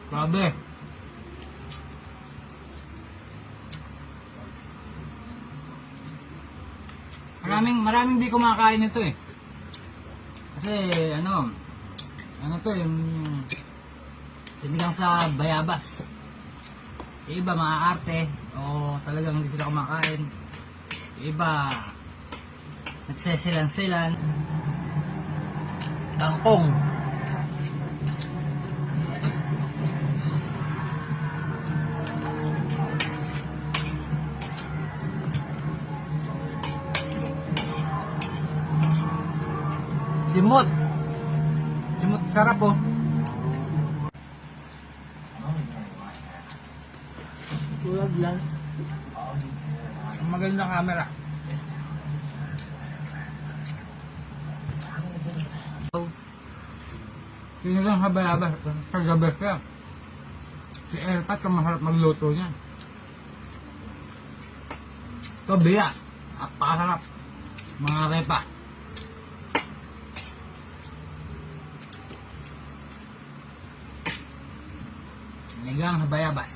Grabe. Maraming di kumakain nito eh. Kasi ano to yung sinigang sa bayabas. Yung iba maaarte o talagang hindi sila kumakain. Yung iba nagsesilan-silan. Kangkong. Simot. Simot sarap oh. Tulad yan. Ang magandang camera. Sinigang sa bayabas. Kagabas ka. Si Elpat ang maharap magluto niya. Ito biya. Napakasarap. Mga repa. Sinigang sa bayabas.